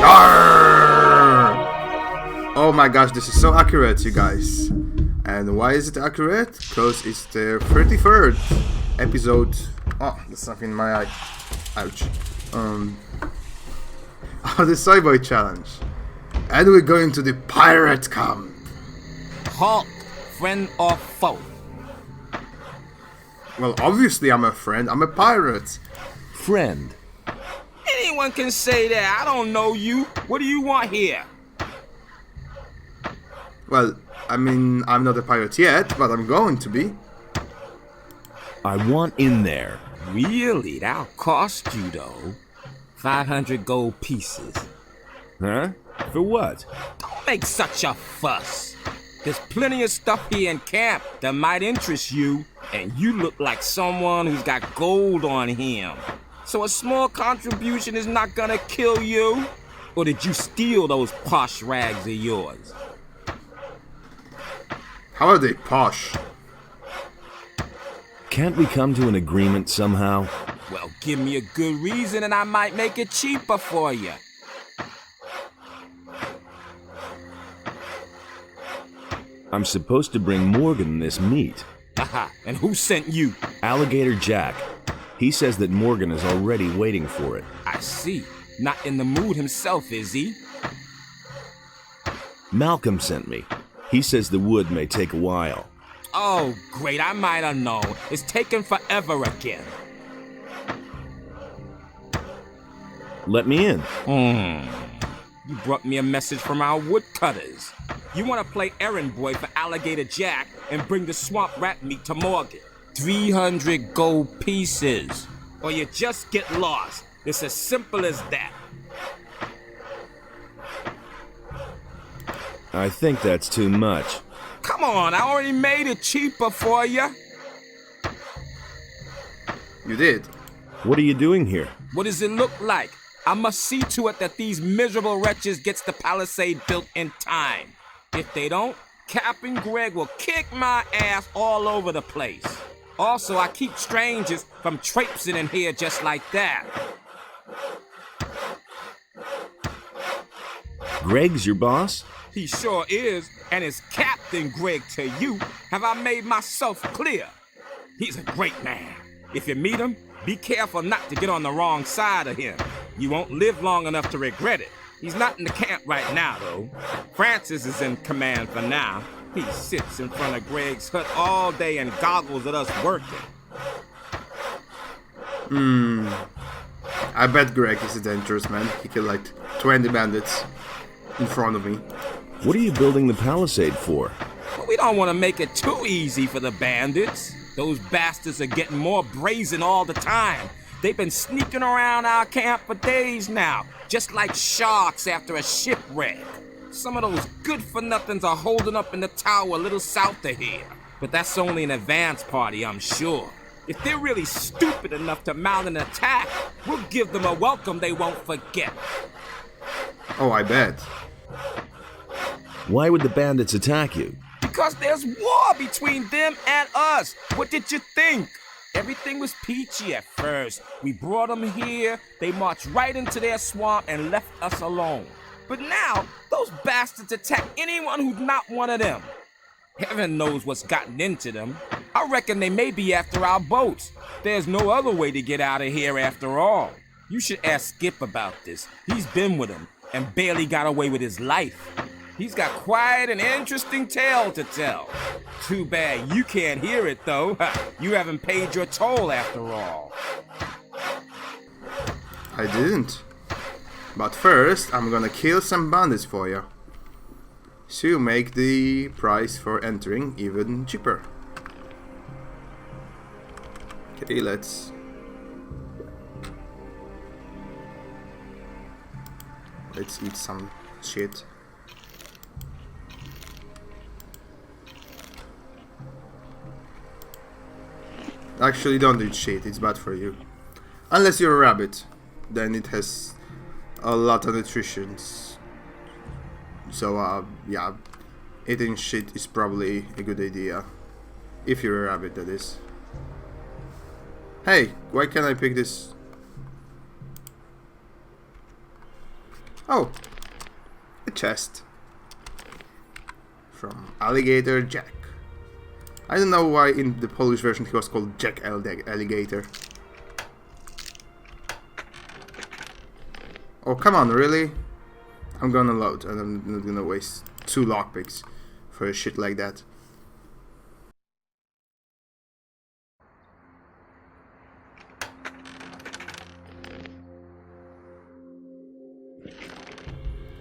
YARRR! Oh my gosh, this is so accurate, you guys. And why is it accurate? Because it's the 33rd episode. Oh, there's something in my eye. Ouch. Of the Soyboy challenge. And we're going to the pirate camp. Halt, friend or foe? Well, obviously I'm a friend. I'm a pirate. Friend. Anyone can say that. I don't know you. What do you want here? Well, I mean, I'm not a pirate yet, but I'm going to be. I want in there. Really? That'll cost you, though. 500 gold pieces. Huh? For what? Don't make such a fuss. There's plenty of stuff here in camp that might interest you, and you look like someone who's got gold on him. So a small contribution is not gonna kill you? Or did you steal those posh rags of yours? How are they posh? Can't we come to an agreement somehow? Well, give me a good reason and I might make it cheaper for you. I'm supposed to bring Morgan this meat. Haha, and who sent you? Alligator Jack. He says that Morgan is already waiting for it. I see. Not in the mood himself, is he? Malcolm sent me. He says the wood may take a while. Oh, great, I might have known. It's taken forever again. Let me in. You brought me a message from our woodcutters. You want to play errand boy for Alligator Jack and bring the swamp rat meat to Morgan. 300 gold pieces. Or you just get lost. It's as simple as that. I think that's too much. Come on, I already made it cheaper for you. You did. What are you doing here? What does it look like? I must see to it that these miserable wretches gets the palisade built in time. If they don't, Captain Greg will kick my ass all over the place. Also, I keep strangers from traipsing in here just like that. Greg's your boss? He sure is, and is Captain Greg to you. Have I made myself clear? He's a great man. If you meet him, be careful not to get on the wrong side of him. You won't live long enough to regret it. He's not in the camp right now, though. Francis is in command for now. He sits in front of Greg's hut all day and goggles at us working. I bet Greg is a dangerous man. He killed like 20 bandits in front of me. What are you building the palisade for? But we don't want to make it too easy for the bandits. Those bastards are getting more brazen all the time. They've been sneaking around our camp for days now, just like sharks after a shipwreck. Some of those good-for-nothings are holding up in the tower a little south of here. But that's only an advance party, I'm sure. If they're really stupid enough to mount an attack, we'll give them a welcome they won't forget. Oh, I bet. Why would the bandits attack you? Because there's war between them and us. What did you think? Everything was peachy at first. We brought them here, they marched right into their swamp and left us alone. But now, those bastards attack anyone who's not one of them. Heaven knows what's gotten into them. I reckon they may be after our boats. There's no other way to get out of here after all. You should ask Skip about this. He's been with them and barely got away with his life. He's got quite an interesting tale to tell. Too bad you can't hear it, though. You haven't paid your toll after all. I didn't. But first, I'm gonna kill some bandits for you. So you make the price for entering even cheaper. Okay, let's eat some shit. Actually, don't eat shit, it's bad for you. Unless you're a rabbit, then it has a lot of nutrition. So, yeah, eating shit is probably a good idea. If you're a rabbit, that is. Hey, why can't I pick this? Oh, a chest from Alligator Jack. I don't know why in the Polish version he was called Jack Alligator. Oh, come on, really? I'm gonna load, and I'm not gonna waste 2 lockpicks for a shit like that.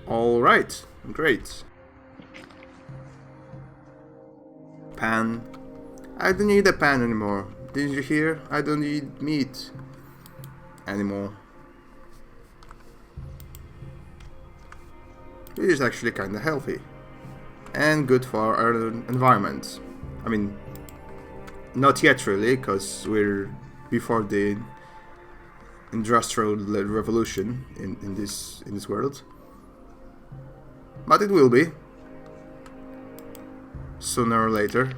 Alright, great. Pan. I don't need a pan anymore. Did you hear? I don't need meat anymore. Which is actually kinda healthy. And good for our environment. I mean, not yet really, because we're before the industrial revolution in this world. But it will be. Sooner or later.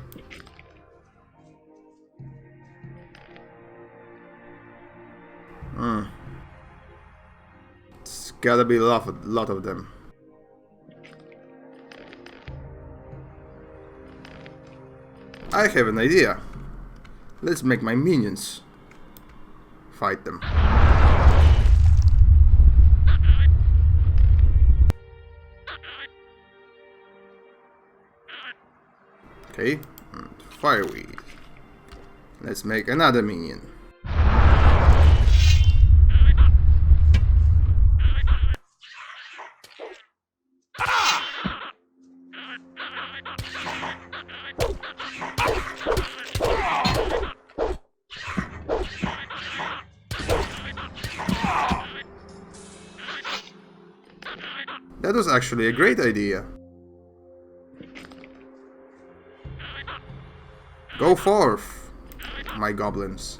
It's gotta be a lot of them. I have an idea. Let's make my minions fight them. Okay, and fireweed. Let's make another minion. That was actually a great idea. Go forth, my goblins.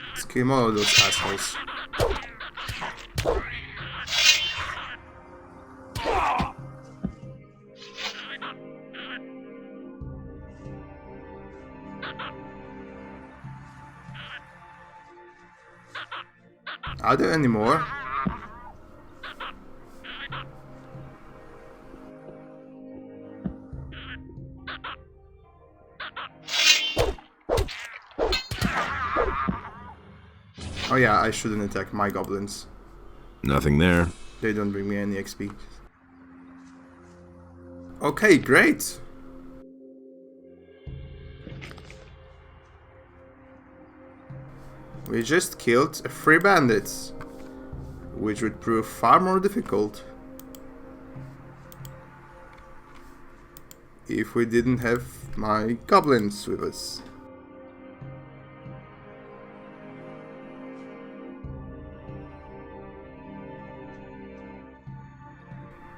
Let's kill all of those assholes. Are there any more? Oh yeah, I shouldn't attack my goblins. Nothing there. They don't bring me any XP. Okay, great! We just killed 3 bandits, which would prove far more difficult if we didn't have my goblins with us.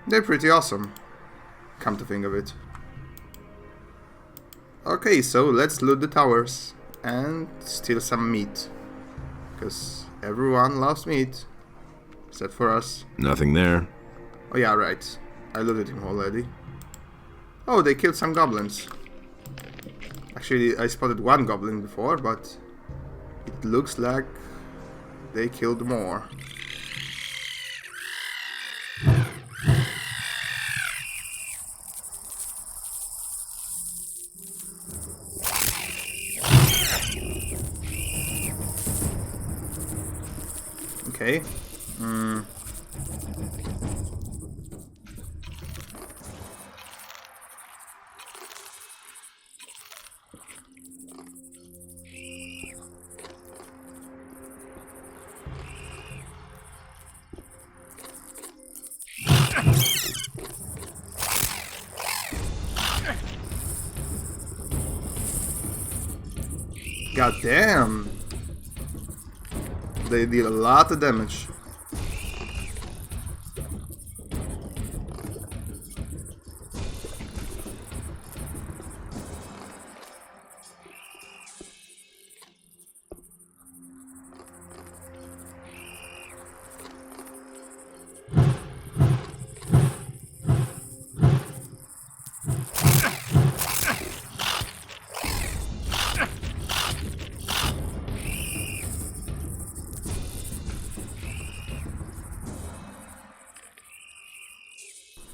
They're pretty awesome, come to think of it. Okay, so let's loot the towers and steal some meat. Because everyone loves meat, except for us. Nothing there. Oh yeah, right. I looted him already. Oh, they killed some goblins. Actually, I spotted 1 goblin before, but it looks like they killed more. Okay. God damn! They deal a lot of damage.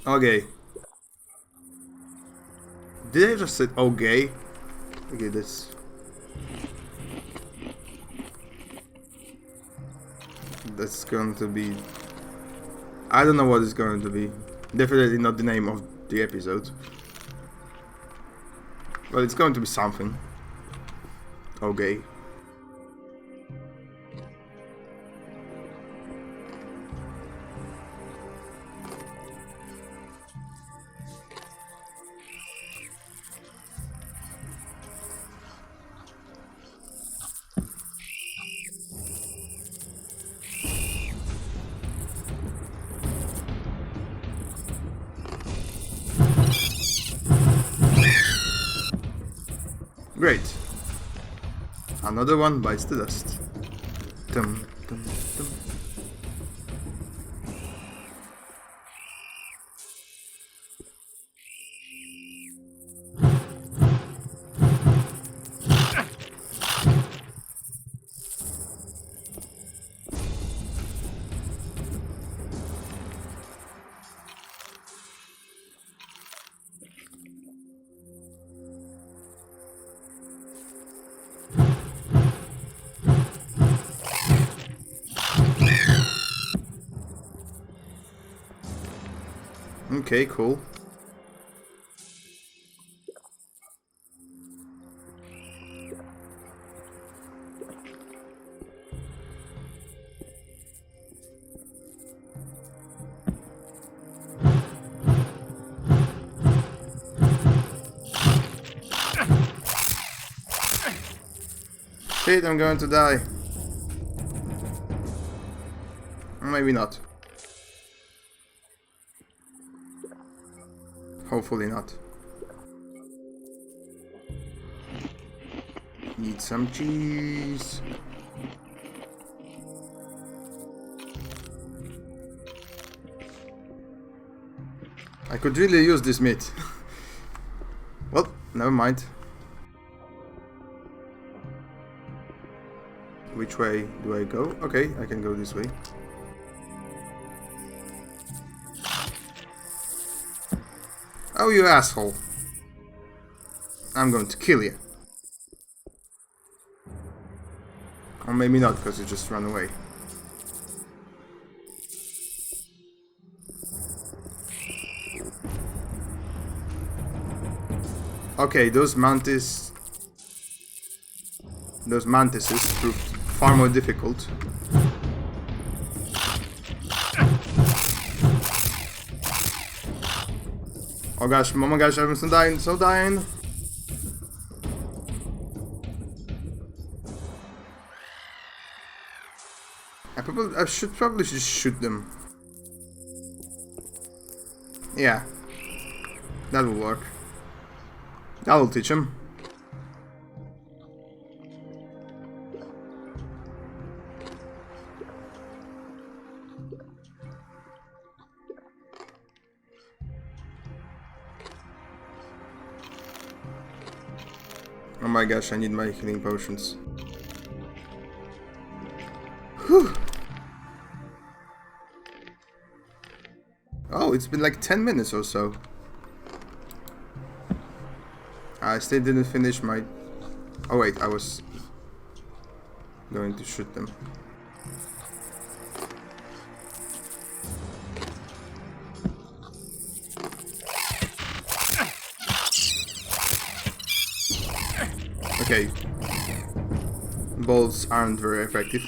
Okay. Did I just say okay? Okay, that's going to be... I don't know what it's going to be. Definitely not the name of the episode. But it's going to be something. Okay. Great. Another one bites the dust. Dum, dum, dum. Okay, cool. Shit, I'm going to die. Maybe not. Hopefully not. Need some cheese. I could really use this meat. Well, never mind. Which way do I go? Okay, I can go this way. Oh, you asshole. I'm going to kill you. Or maybe not, because you just ran away. Okay, those mantises proved far more difficult. Oh my gosh, I'm so dying. I should probably just shoot them. Yeah, that will work. That will teach him. Oh my gosh, I need my healing potions. Whew. Oh, it's been like 10 minutes or so. I still didn't finish my... Oh wait, I was going to shoot them. Okay. Bolts aren't very effective.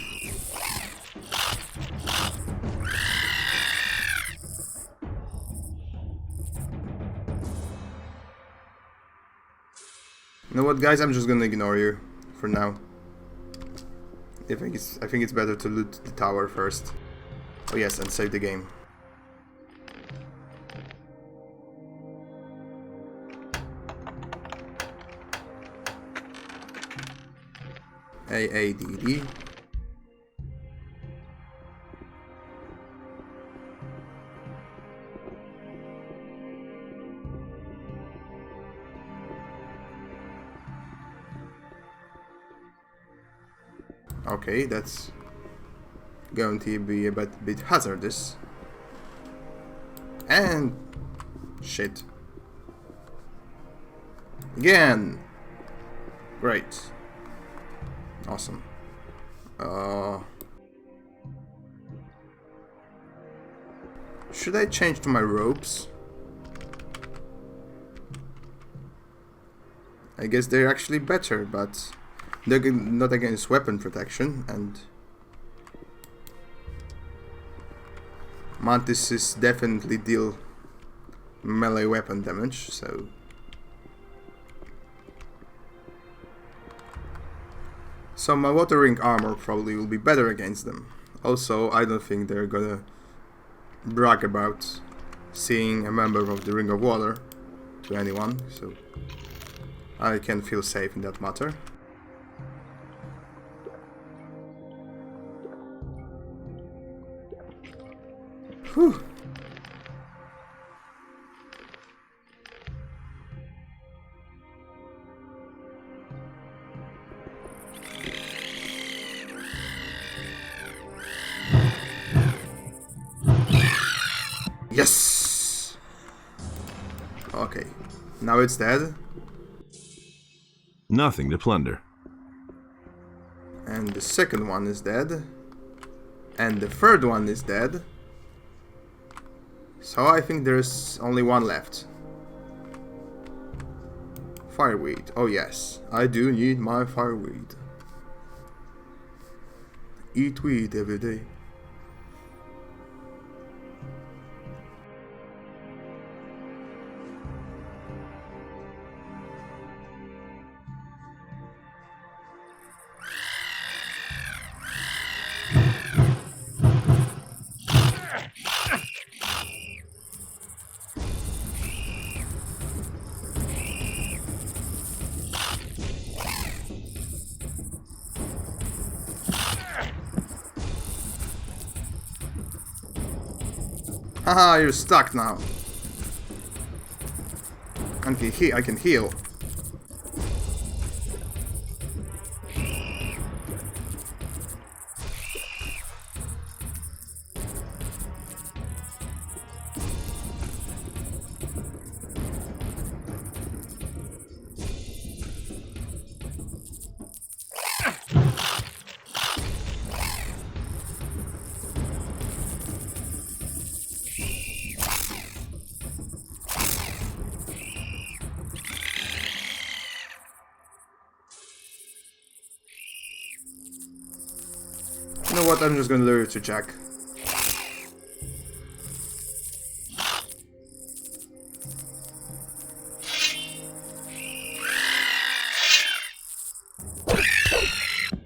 You know what, guys? I'm just gonna ignore you for now. I think it's better to loot the tower first. Oh yes, and save the game. AADD. Okay, that's going to be a bit hazardous. And Shit. Again. Great. Awesome. Should I change to my ropes? I guess they're actually better, but they're not against weapon protection, and Mantises definitely deal melee weapon damage, so my water ring armor probably will be better against them. Also, I don't think they're gonna brag about seeing a member of the Ring of Water to anyone, so I can feel safe in that matter. Whew. Yes! Okay, now it's dead. Nothing to plunder. And the second one is dead. And the third one is dead. So I think there's only one left. Fireweed. Oh yes, I do need my fireweed. Eat weed every day. Haha, you're stuck now. I can heal. You know what, I'm just gonna lure you to Jack.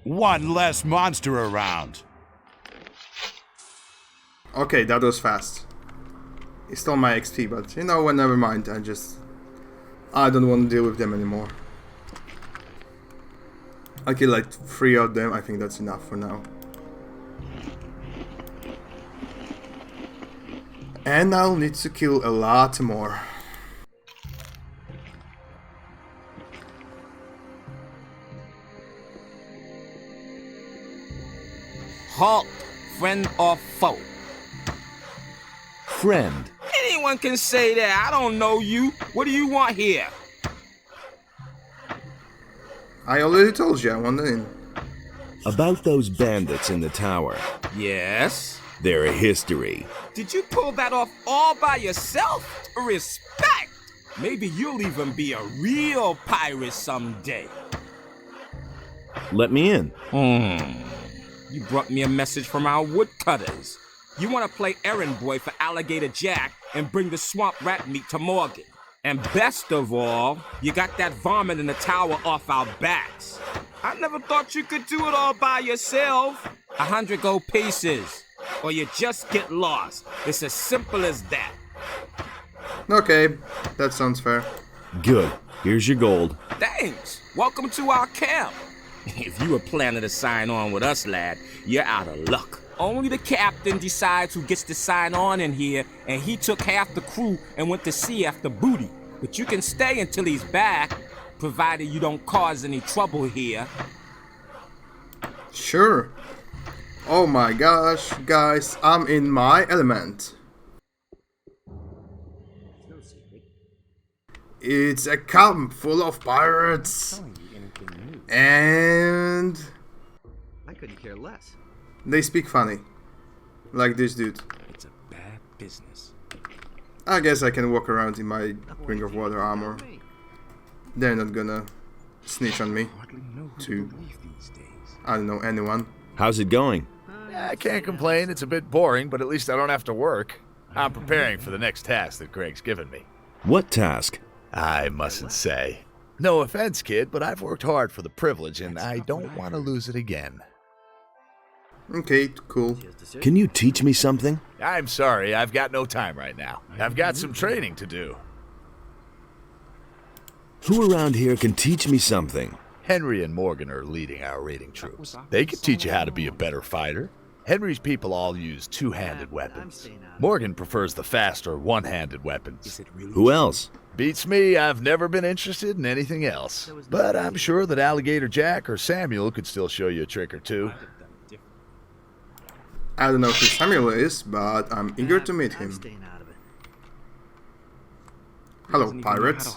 One less monster around. Okay, that was fast. He stole my XP, but you know what, never mind, I don't want to deal with them anymore. I killed like 3 of them, I think that's enough for now. And I'll need to kill a lot more. Halt, friend or foe? Friend. Anyone can say that. I don't know you. What do you want here? I already told you I want in. About those bandits in the tower. Yes? They're a history. Did you pull that off all by yourself? Respect! Maybe you'll even be a real pirate someday. Let me in. You brought me a message from our woodcutters. You want to play errand boy for Alligator Jack and bring the swamp rat meat to Morgan. And best of all, you got that varmint in the tower off our backs. I never thought you could do it all by yourself. 100 gold pieces, or you just get lost. It's as simple as that. Okay, that sounds fair. Good. Here's your gold. Thanks. Welcome to our camp. If you were planning to sign on with us, lad, you're out of luck. Only the captain decides who gets to sign on in here, and he took half the crew and went to sea after booty. But you can stay until he's back, provided you don't cause any trouble here. Sure. Oh my gosh, guys, I'm in my element. It's a camp full of pirates. And I couldn't care less. they speak funny. Like this dude. It's a bad business. I guess I can walk around in my ring of water armor. They're not gonna snitch on me. To, I don't know, anyone. How's it going? I can't complain. It's a bit boring, but at least I don't have to work. I'm preparing for the next task that Greg's given me. What task? I mustn't say. No offense, kid, but I've worked hard for the privilege, and I don't want to lose it again. Okay, cool. Can you teach me something? I'm sorry, I've got no time right now. I've got some training to do. Who around here can teach me something? Henry and Morgan are leading our raiding troops. They can teach you how to be a better fighter. Henry's people all use two-handed weapons. Morgan prefers the faster one-handed weapons. Who else? Beats me, I've never been interested in anything else. But I'm sure that Alligator Jack or Samuel could still show you a trick or two. I don't know who Samuel is, but I'm eager to meet him. Hello, pirates.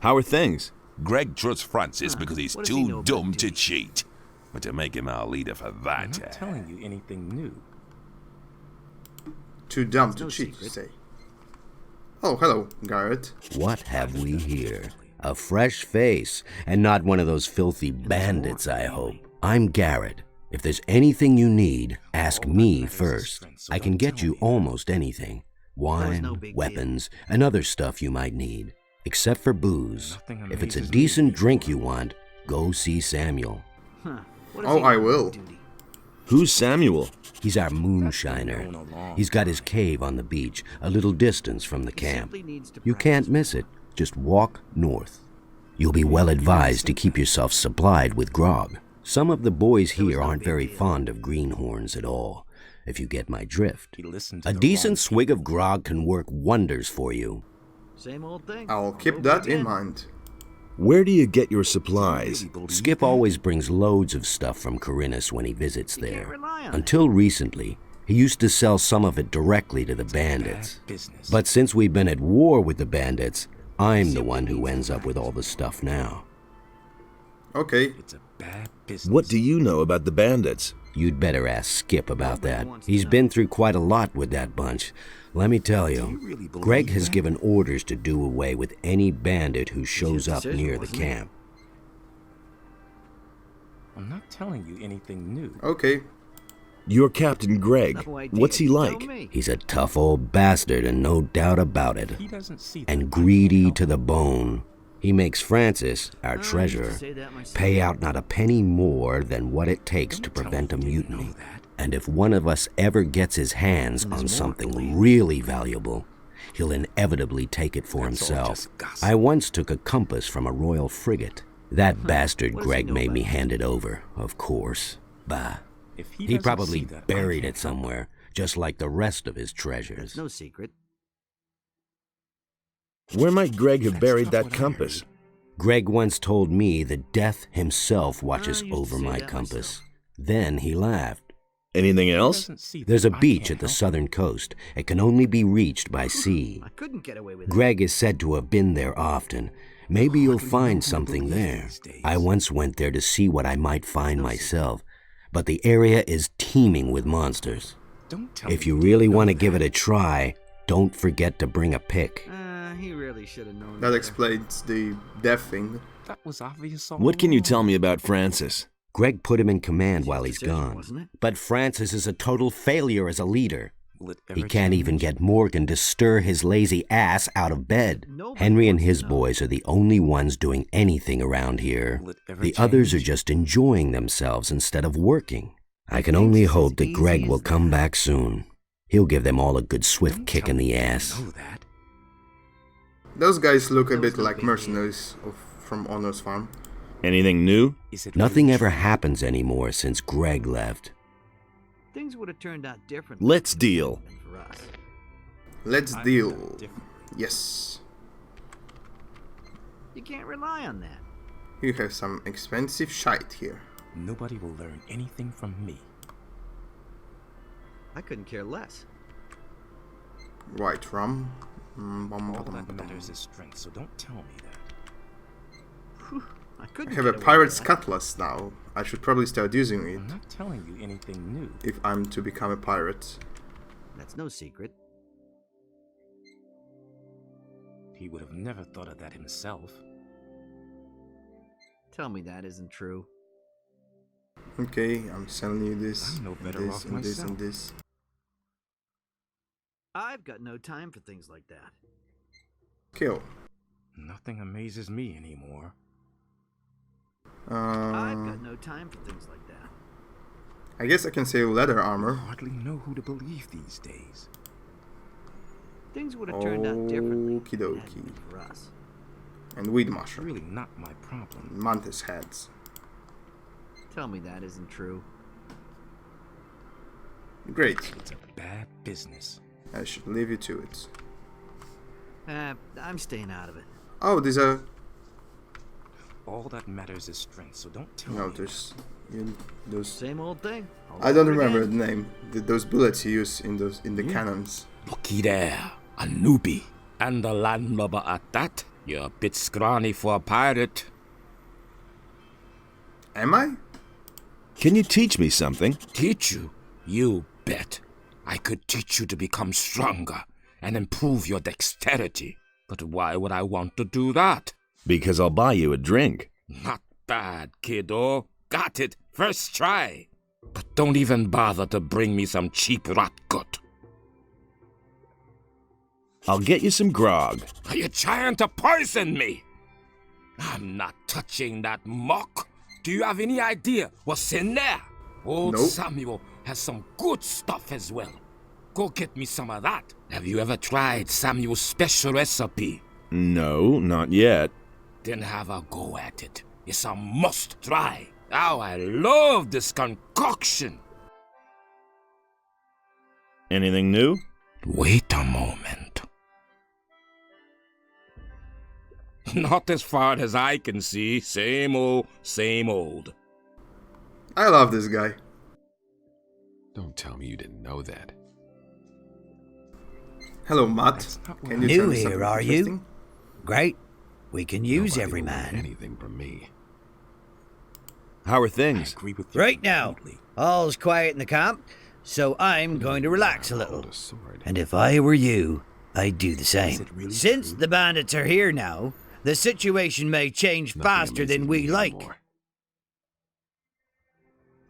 How are things? Greg trusts Francis because he's too dumb to cheat. But to make him our leader for that, I'm not telling you anything new. Too dumb to cheat, you say. Oh, hello, Garrett. What have we here? A fresh face, and not one of those filthy bandits, I hope. I'm Garrett. If there's anything you need, ask me first. I can get you almost anything. Wine, weapons, and other stuff you might need. Except for booze. If it's a decent drink you want, go see Samuel. Oh, I will. Who's Samuel? He's our moonshiner. He's got his cave on the beach, a little distance from the camp. You can't miss it. Just walk north. You'll be well advised to keep yourself supplied with grog. Some of the boys here aren't very fond of greenhorns at all, if you get my drift. A decent swig of grog can work wonders for you. Same old thing. I'll keep that in mind. Where do you get your supplies? Skip always brings loads of stuff from Corinus when he visits there. Until recently, he used to sell some of it directly to the bandits. But since we've been at war with the bandits, I'm the one who ends up with all the stuff now. Okay. What do you know about the bandits? You'd better ask Skip about that. He's been through quite a lot with that bunch. Let me tell you, Greg has given orders to do away with any bandit who shows up near the camp. I'm not telling you anything new. Okay. You're Captain Greg. What's he like? He's a tough old bastard, and no doubt about it. He doesn't see And greedy to the bone. He makes Francis, our treasurer, pay out not a penny more than what it takes to prevent a mutiny. And if one of us ever gets his hands on something really valuable, he'll inevitably take it for himself. I once took a compass from a royal frigate. That bastard Greg made me hand it over, of course. Bah. He probably buried it somewhere, just like the rest of his treasures. No secret. Where might Greg have buried that compass? Greg once told me that Death himself watches over my compass. Then he laughed. Anything else? There's a beach at the southern coast. It can only be reached by sea. I couldn't get away with it. Greg is said to have been there often. Maybe you'll find something there. I once went there to see what I might find myself, but the area is teeming with monsters. If you really want to give it a try, don't forget to bring a pick. He really should have known. That explains the death thing. That was obvious. What can you tell me about Francis? Greg put him in command while he's gone. But Francis is a total failure as a leader. He can't even get Morgan to stir his lazy ass out of bed. Henry and his boys are the only ones doing anything around here. The others are just enjoying themselves instead of working. I can only hope that Greg will come back soon. He'll give them all a good swift kick in the ass. Those guys look a bit like mercenaries from Honor's farm. Anything new? Nothing ever happens anymore since Greg left. Things would have turned out different. Let's deal. For us. Let's deal. Yes. You can't rely on that. You have some expensive shite here. Nobody will learn anything from me. I couldn't care less. White rum. All that matters is strength, so don't tell me that. I have a pirate's cutlass now. I should probably start using it I'm not telling you anything new. if I'm to become a pirate. That's no secret. He would have never thought of that himself. Tell me that isn't true. Okay, I'm selling you this, I'm no and better this, off and this, and myself. this. I've got no time for things like that. Kill. Nothing amazes me anymore. I've got no time for things like that. I guess I can say leather I armor. hardly know who to believe these days. Things would have turned out differently. Okie dokie. For us. And weed It's mushroom. really not my problem. Mantis heads. Tell me that isn't true. Great. It's a bad business. I should leave you to it. I'm staying out of it. Oh, these are... All that matters is strength, so don't tell No, me. there's... those... Same old thing. I don't remember the name. Those bullets you use in the cannons. Looky there, a newbie. And a landlubber at that. You're a bit scrawny for a pirate. Am I? Can you teach me something? Teach you? You bet. I could teach you to become stronger and improve your dexterity. But why would I want to do that? Because I'll buy you a drink. Not bad, kiddo. Got it. First try. But don't even bother to bring me some cheap rat gut. I'll get you some grog. Are you trying to poison me? I'm not touching that muck. Do you have any idea what's in there? Old Nope. Samuel has some good stuff as well. Go get me some of that. Have you ever tried Samuel's special recipe? No, not yet. Then have a go at it. It's a must try. Oh, I love this concoction. Anything new? Wait a moment. Not as far as I can see. Same old, same old. I love this guy. Don't tell me you didn't know that. Hello, Matt. That's not what Can you New tell me here, something are you? interesting? Great. We can use Nobody every will learn man. anything from me. How are I things? agree with you Right now, completely. all's quiet in the camp, so I'm going to relax a little. Hold a sword. And if I were you, I'd do the same. it really Since true? the bandits are here now, the situation may change Nothing faster than amazes we me like. anymore.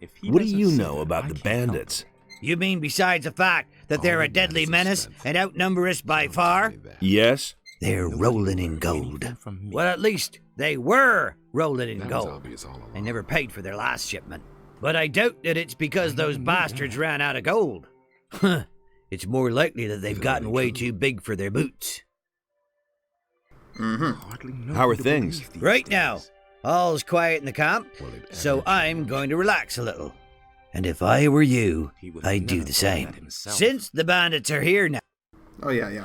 If he What do doesn't you see know that, about I the can't help bandits? it. You mean besides the fact that they're All a that deadly matters is menace strength. and outnumber us by Don't far? tell me that. Yes? They're Nobody rolling will in learn gold. anything from me. Well, at least they were rolling in That was gold. obvious all along. They never paid for their last shipment. But I doubt that it's because those knew bastards that. ran out of gold. Huh. It's more likely that they've Is that gotten really way true? too big for their boots. Mm-hmm. Hardly know How who are to things? believe these Right days. now, all's quiet in the camp, Will it so ever I'm change? going to relax a little. And if I were you, He would have I'd do never the thought of same. that himself. Since the bandits are here now. Oh, yeah.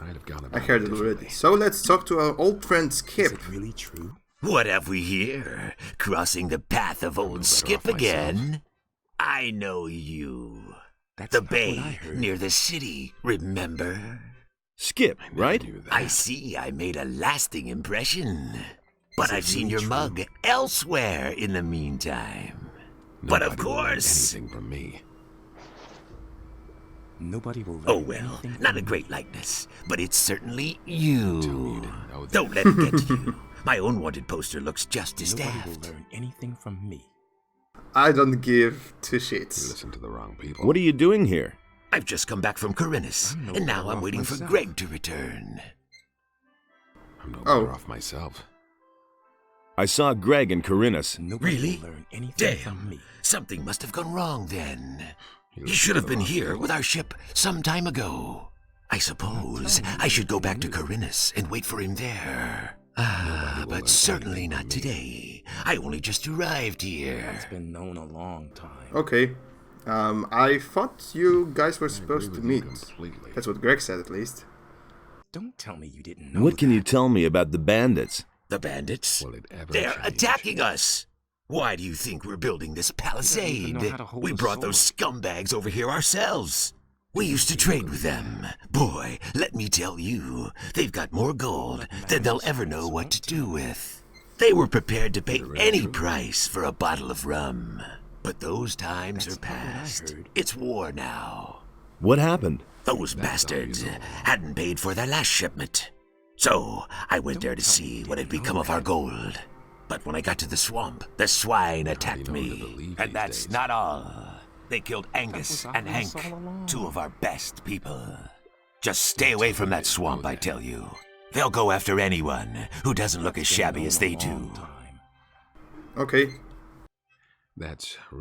I'd have gone I about heard it already. differently. So let's talk to our old friend Is Skip. it really true? What have we here? Crossing the path of old better Skip off myself. again? I know you. That's The not what I bay heard. near the city, remember? Skip, I never right? knew that. I see I made a lasting impression. But Is it I've seen really your true? mug elsewhere in the meantime. But of Nobody will learn course. anything from me. Nobody will. Oh learn well, anything not from a me. great likeness, but it's certainly Tell me you. you didn't know that. Don't let it get to you. My own wanted poster looks just as Nobody daft. will learn anything from me. I don't give two You shits. listen to the wrong people. What are you doing here? I've just come back from Corinus, I'm no and now better I'm off waiting for myself. Greg to return. I'm no Oh. better off myself. I saw Greg and Corinus. Nobody Really? will learn anything from Damn, me. something must have gone wrong then. You You listen should to have the been wrong here people. with our ship some time ago. I suppose I should go back to Corinus and wait for him there. Nobody will But learn certainly anything not from me. today. I only just arrived here. That's been known a long time. Okay. I thought you guys were I agree supposed to with you meet. completely. That's what Greg said, at least. Don't tell me you didn't know. What can you that. tell me about the bandits? The bandits? Will it ever They're change? attacking us! Why do you think we're building this even palisade? know how to hold We a brought those sword. scumbags over here ourselves. We used to trade with them. Boy, let me tell you, they've got more gold than they'll ever know what to do with. They were prepared to pay any price for a bottle of rum. But those times are past. It's war now. What happened? Those bastards hadn't paid for their last shipment. So I went there to see what had become of our gold. But when I got to the swamp, the swine attacked me. And that's not all. They killed Angus and Hank, two of our best people. Just stay away from that swamp, I tell you. They'll go after anyone who doesn't look as shabby as they do. Okay.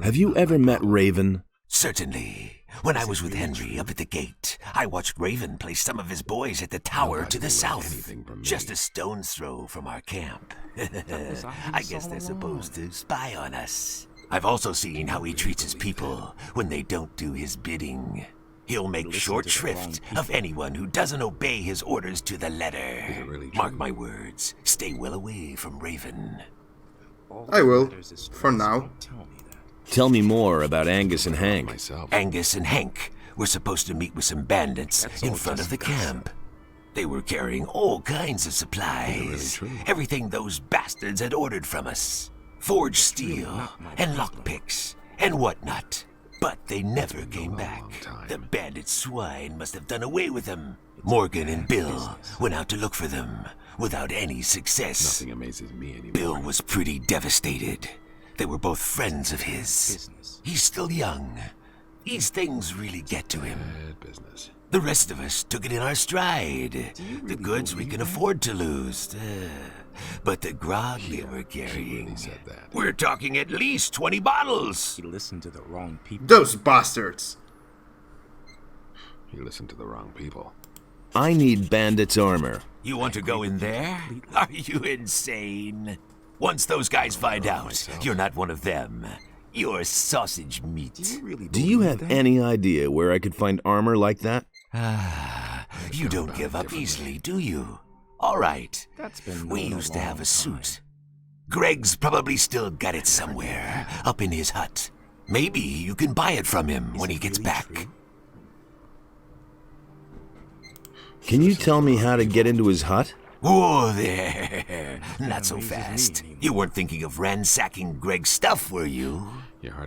Have you ever met Raven? Certainly. When I was with Henry up at the gate, I watched Raven place some of his boys at the tower to the south, just a stone's throw from our camp. I guess they're supposed to spy on us. I've also seen how he treats his people when they don't do his bidding. He'll make short shrift of anyone who doesn't obey his orders to the letter. Mark my words, stay well away from Raven. I will, for now. Tell me more about Angus and Hank. Angus and Hank were supposed to meet with some bandits in front of the camp. They were carrying all kinds of supplies, everything those bastards had ordered from us. Forged steel and lockpicks and whatnot. But they never came back. The bandit swine must have done away with them. Morgan and Bill went out to look for them without any success. Nothing amazes me anymore. Bill was pretty devastated. They were both friends of his. He's still young. These things really get to him. Business. The rest of us took it in our stride. The goods we can afford to lose. But the grog they were carrying, we're talking at least 20 bottles. He listened to the wrong people. Those bastards. He listened to the wrong people. I need bandits' armor. You want to go in there? Are you insane? Once those guys find out you're not one of them, you're sausage meat. Do you have any idea where I could find armor like that? You don't give up easily, do you? All right. We used to have a suit. Greg's probably still got it somewhere, up in his hut. Maybe you can buy it from him when he gets back. Can you tell me how to get into his hut? Whoa there! Not so fast. You weren't thinking of ransacking Greg's stuff, were you?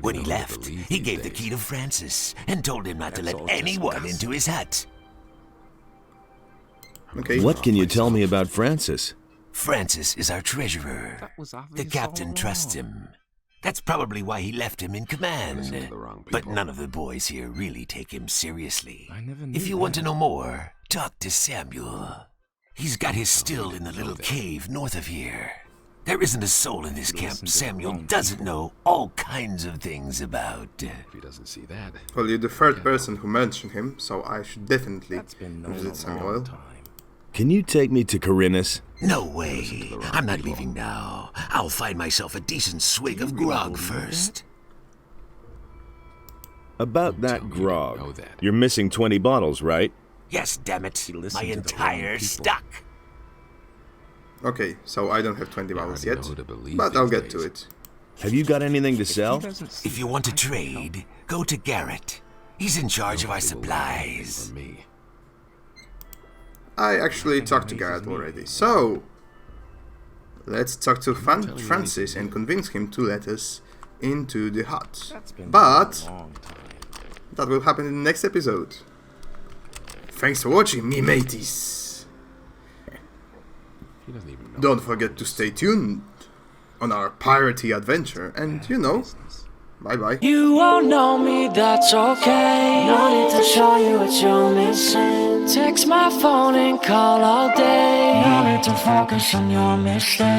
When he left, he gave the key to Francis and told him not to let anyone into his hut. Okay. What can you tell me about Francis? Francis is our treasurer. The captain trusts him. That's probably why he left him in command. But none of the boys here really take him seriously. If you want to know more, talk to Samuel. He's got his still in the little cave north of here. There isn't a soul in this camp Samuel doesn't know all kinds of things about. If he doesn't see that. Well, you're the third person who mentioned him, so I should definitely visit Samuel. Can you take me to Corinus? No way. I'm not leaving now. I'll find myself a decent swig of grog first. About that grog. You're missing 20 bottles, right? Yes, damn it. My entire stock. Okay, so I don't have 20 bottles yet, but I'll get to it. Have you got anything to sell? If you want to trade, go to Garrett. He's in charge of our supplies. I actually talked to Garrett already, so let's talk to Francis and convince him to let us into the hut. But that will happen in the next episode. Thanks for watching, me mateys. Don't forget to stay tuned on our piratey adventure, and you know, bye-bye. You won't know me, that's okay. No need to show you what you're missing. Text my phone and call all day. No need to focus on your mistakes.